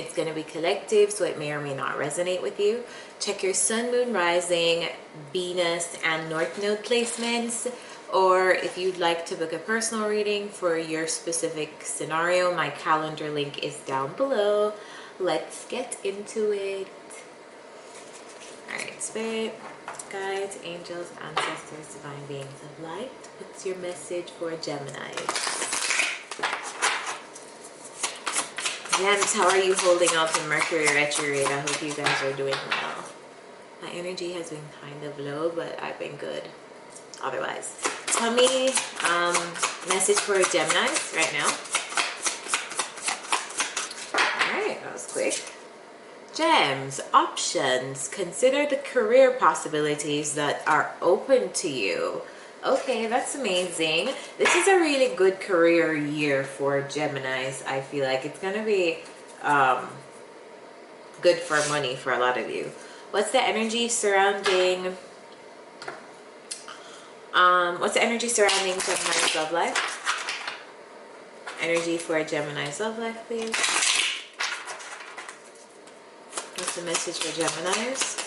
It's going to be collective, so it may or may not resonate with you. Check your sun, moon, rising, Venus, and North Node placements. Or if you'd like to book a personal reading for your specific scenario, my calendar link is down below. Let's get into it. Alright, Spirit, guides, angels, ancestors, divine beings of light. What's your message for Gemini? Gems, how are you holding up in Mercury retrograde? I hope you guys are doing well. My energy has been kind of low, but I've been good otherwise. Tell me message for Gemini right now. Alright, that was quick. Gems, options. Consider the career possibilities that are open to you. Okay, that's amazing. This is a really good career year for Geminis. I feel like it's going to be good for money for a lot of you. What's the energy surrounding Gemini's love life? Energy for Gemini's love life, please. What's the message for Geminis?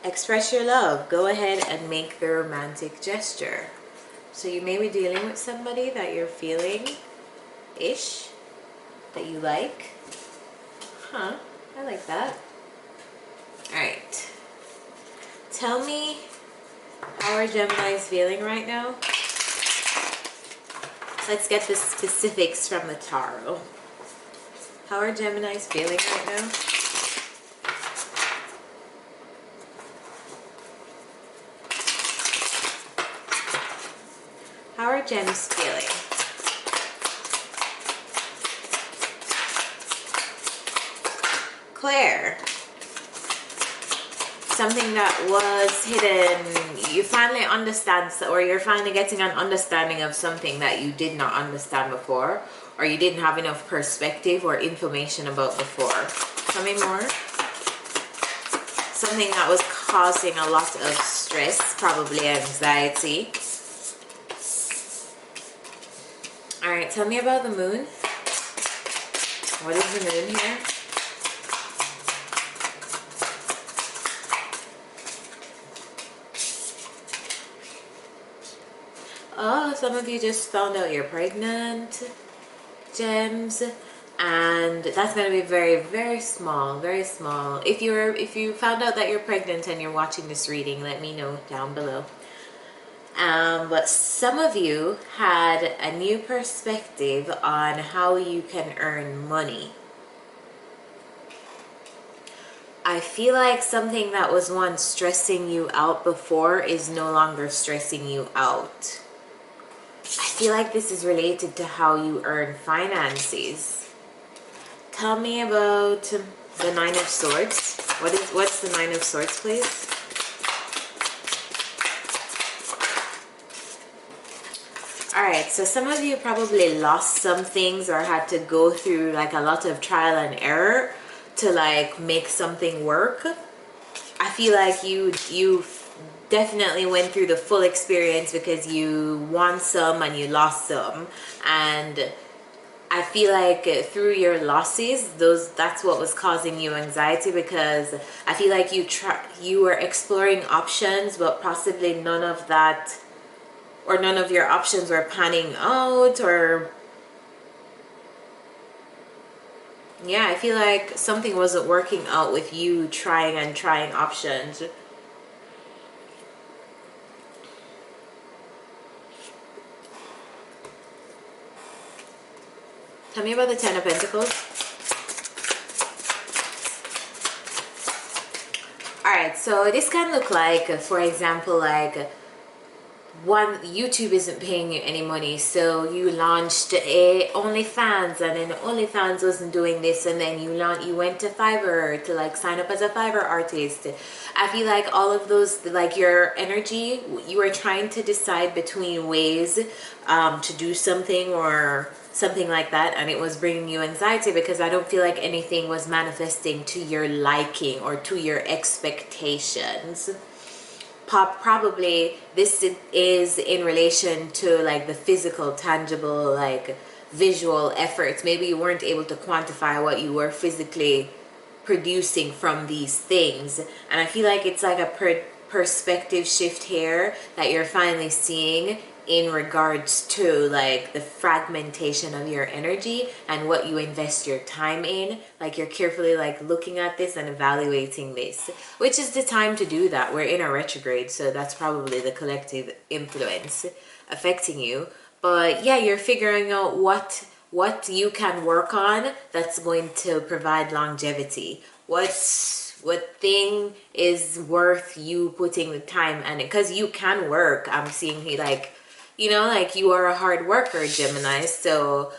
Express your love. Go ahead and make the romantic gesture. So you may be dealing with somebody that you're feeling-ish, that you like. Huh, I like that. Alright. Tell me, how are Geminis feeling right now? Let's get the specifics from the tarot. How are Geminis feeling right now? How are Gems feeling? Claire. Something that was hidden, you finally understand, or you're finally getting an understanding of something that you did not understand before, or you didn't have enough perspective or information about before. Tell me more. Something that was causing a lot of stress, probably anxiety. Alright, tell me about the moon. What is the moon here? Oh, some of you just found out you're pregnant, Gems, and that's going to be very, very small, very small. If you found out that you're pregnant and you're watching this reading, let me know down below. But some of you had a new perspective on how you can earn money. I feel like something that was once stressing you out before is no longer stressing you out. I feel like this is related to how you earn finances. Tell me about the Nine of Swords. What's the Nine of Swords, please? Alright, so some of you probably lost some things or had to go through like a lot of trial and error to like make something work. I feel like you definitely went through the full experience because you won some and you lost some, and I feel like through your losses, that's what was causing you anxiety, because I feel like you were exploring options, but possibly none of your options were panning out, or yeah, I feel like something wasn't working out with you trying options. Tell me about the Ten of Pentacles. Alright, so this can look like, for example, like YouTube isn't paying you any money, so you launched a OnlyFans, and then OnlyFans wasn't doing this, and then you went to Fiverr to like sign up as a Fiverr artist. I feel like all of those, like your energy, you were trying to decide between ways to do something or something like that, and it was bringing you anxiety because I don't feel like anything was manifesting to your liking or to your expectations. Probably this is in relation to like the physical, tangible, like visual efforts. Maybe you weren't able to quantify what you were physically producing from these things. And I feel like it's like a perspective shift here that you're finally seeing in regards to like the fragmentation of your energy and what you invest your time in. Like you're carefully like looking at this and evaluating this, which is the time to do that. We're in a retrograde, so that's probably the collective influence affecting you. But yeah, you're figuring out what you can work on that's going to provide longevity. What thing is worth you putting the time and because you can work. I'm seeing he like, you know, like you are a hard worker, Gemini. So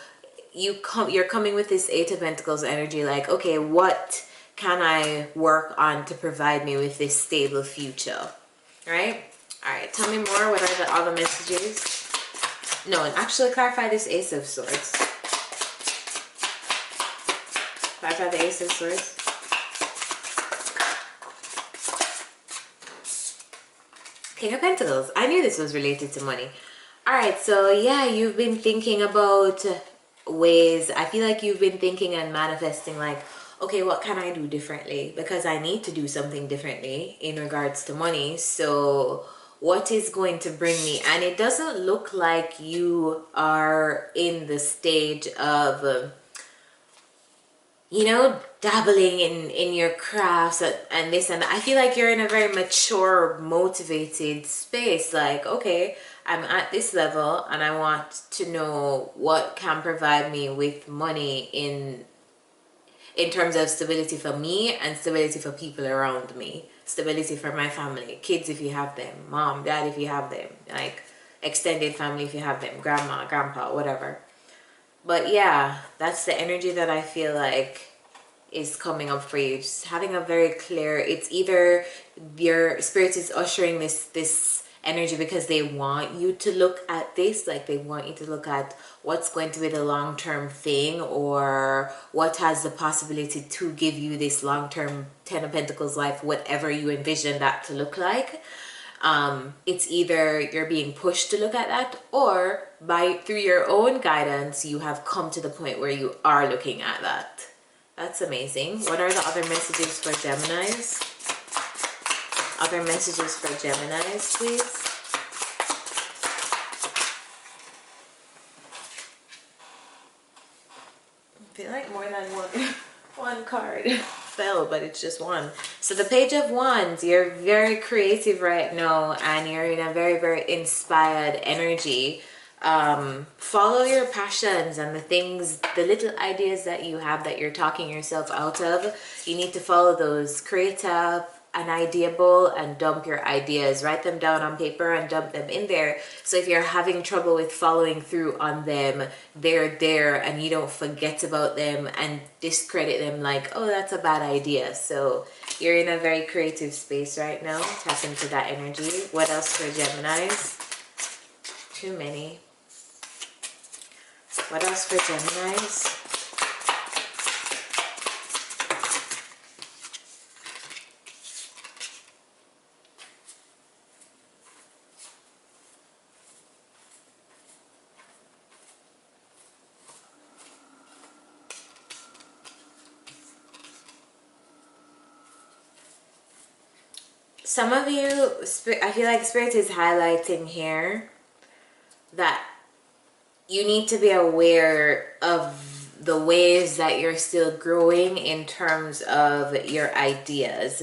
you're coming with this Eight of Pentacles energy like, okay, what can I work on to provide me with this stable future, right? All right, tell me more. What are the other messages? No, and actually clarify this Ace of Swords. Clarify the Ace of Swords. King of Pentacles. I knew this was related to money. Alright, so yeah, you've been thinking about ways. I feel like you've been thinking and manifesting like, okay, what can I do differently? Because I need to do something differently in regards to money. So what is going to bring me? And it doesn't look like you are in the stage of you know, dabbling in your crafts and this and that. I feel like you're in a very mature, motivated space. Like, okay, I'm at this level and I want to know what can provide me with money in terms of stability for me and stability for people around me. Stability for my family, kids if you have them, mom, dad if you have them, like extended family if you have them, grandma, grandpa, whatever. But yeah, that's the energy that I feel like is coming up for you. Just having a very clear, it's either your spirit is ushering this energy because they want you to look at this, like they want you to look at what's going to be the long-term thing or what has the possibility to give you this long-term Ten of Pentacles life, whatever you envision that to look like. It's either you're being pushed to look at that or through your own guidance you have come to the point where you are looking at that. That's amazing. What are the other messages for Geminis? Other messages for Geminis, please. I feel like more than one card fell, but it's just one. So the Page of Wands, you're very creative right now and you're in a very, very inspired energy. Follow your passions and the things, the little ideas that you have that you're talking yourself out of. You need to follow those. Create an idea bowl and dump your ideas. Write them down on paper and dump them in there. So if you're having trouble with following through on them, they're there and you don't forget about them and discredit them like, oh, that's a bad idea. So you're in a very creative space right now. Tap into that energy. What else for Geminis? Too many. What else for Geminis? Some of you, I feel like Spirit is highlighting here that you need to be aware of the ways that you're still growing in terms of your ideas.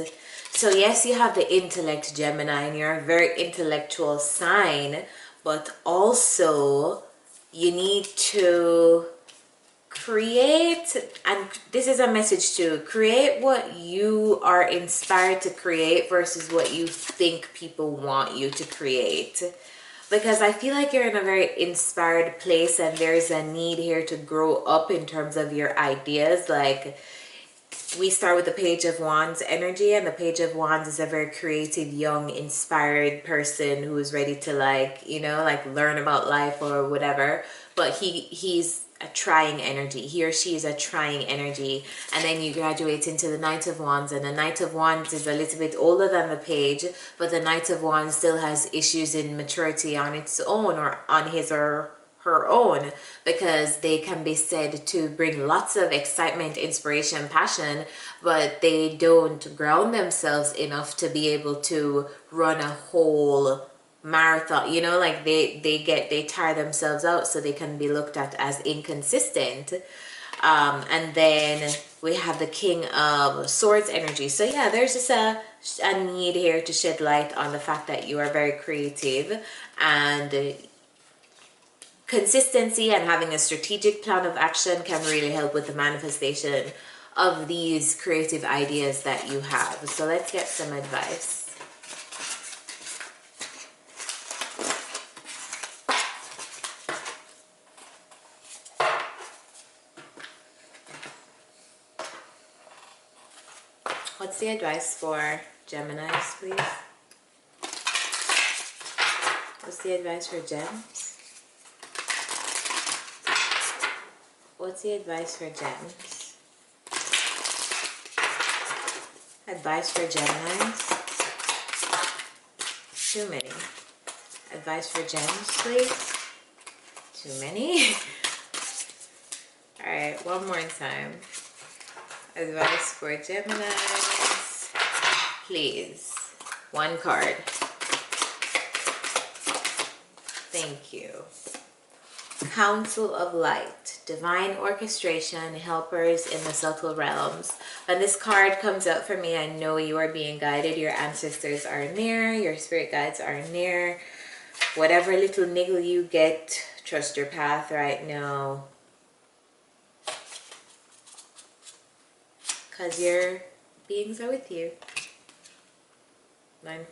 So yes, you have the intellect, Gemini, and you're a very intellectual sign, but also you need to create, and this is a message too, create what you are inspired to create versus what you think people want you to create. Because I feel like you're in a very inspired place and there's a need here to grow up in terms of your ideas. Like, we start with the Page of Wands energy, and the Page of Wands is a very creative, young, inspired person who is ready to, like, you know, like learn about life or whatever. But he's a trying energy. He or she is a trying energy. And then you graduate into the Knight of Wands, and the Knight of Wands is a little bit older than the Page, but the Knight of Wands still has issues in maturity on its own, or on his or her own, because they can be said to bring lots of excitement, inspiration, passion, but they don't ground themselves enough to be able to run a whole marathon. You know, like they tire themselves out, so they can be looked at as inconsistent. And then we have the King of Swords energy. So yeah, there's just a need here to shed light on the fact that you are very creative, and consistency and having a strategic plan of action can really help with the manifestation of these creative ideas that you have. So let's get some advice. What's the advice for Geminis, please? What's the advice for Gems? What's the advice for Gems? Advice for Geminis? Too many. Advice for Gems, please? Too many? Alright, one more time. Advice for Geminis, please. One card. Thank you. Council of Light, divine orchestration, helpers in the subtle realms. When this card comes out for me, I know you are being guided. Your ancestors are near. Your spirit guides are near. Whatever little niggle you get, trust your path right now. Because your beings are with you. 9-4.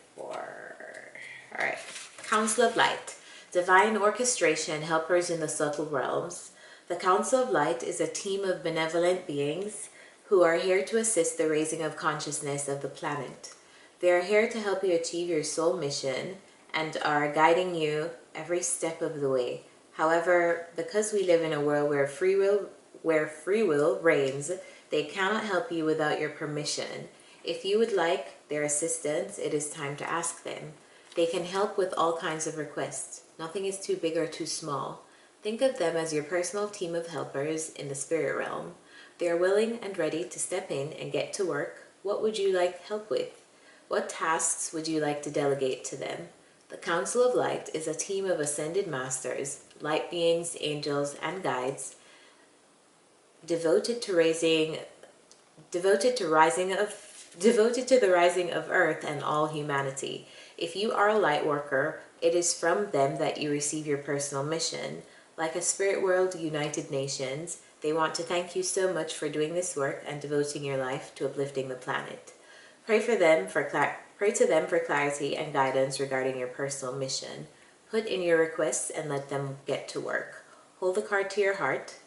Alright. Council of Light. Divine orchestration, helpers in the subtle realms. The Council of Light is a team of benevolent beings who are here to assist the raising of consciousness of the planet. They are here to help you achieve your soul mission and are guiding you every step of the way. However, because we live in a world where free will reigns, they cannot help you without your permission. If you would like their assistance, it is time to ask them. They can help with all kinds of requests. Nothing is too big or too small. Think of them as your personal team of helpers in the spirit realm. They are willing and ready to step in and get to work. What would you like help with? What tasks would you like to delegate to them? The Council of Light is a team of ascended masters, light beings, angels, and guides, devoted to the rising of Earth and all humanity. If you are a light worker, it is from them that you receive your personal mission. Like a spirit world United Nations, they want to thank you so much for doing this work and devoting your life to uplifting the planet. Pray to them for clarity and guidance regarding your personal mission. Put in your requests and let them get to work. Hold the card to your heart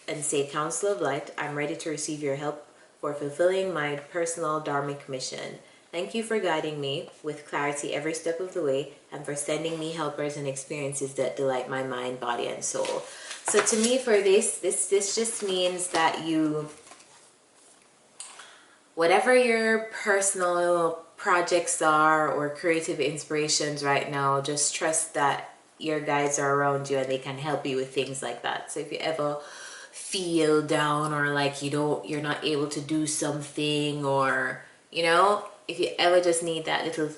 and say, Council of Light, I'm ready to receive your help for fulfilling my personal dharmic mission. Thank you for guiding me with clarity every step of the way and for sending me helpers and experiences that delight my mind, body, and soul. So to me, for this just means that you, whatever your personal projects are or creative inspirations right now, just trust that your guides are around you and they can help you with things like that. So if you ever feel down or like you're not able to do something, or if you ever just need that little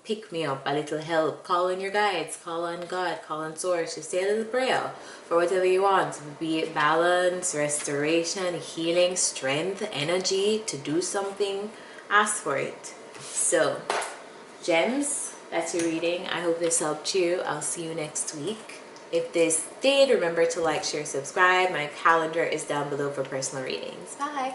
pick me up, a little help, call on your guides, call on God, call on source, just say a little prayer for whatever you want, be it balance, restoration, healing, strength, energy to do something. Ask for it. So gems, that's your reading. I hope this helped you. I'll see you next week. If this did, remember to like, share, subscribe. My calendar is down below for personal readings. Bye.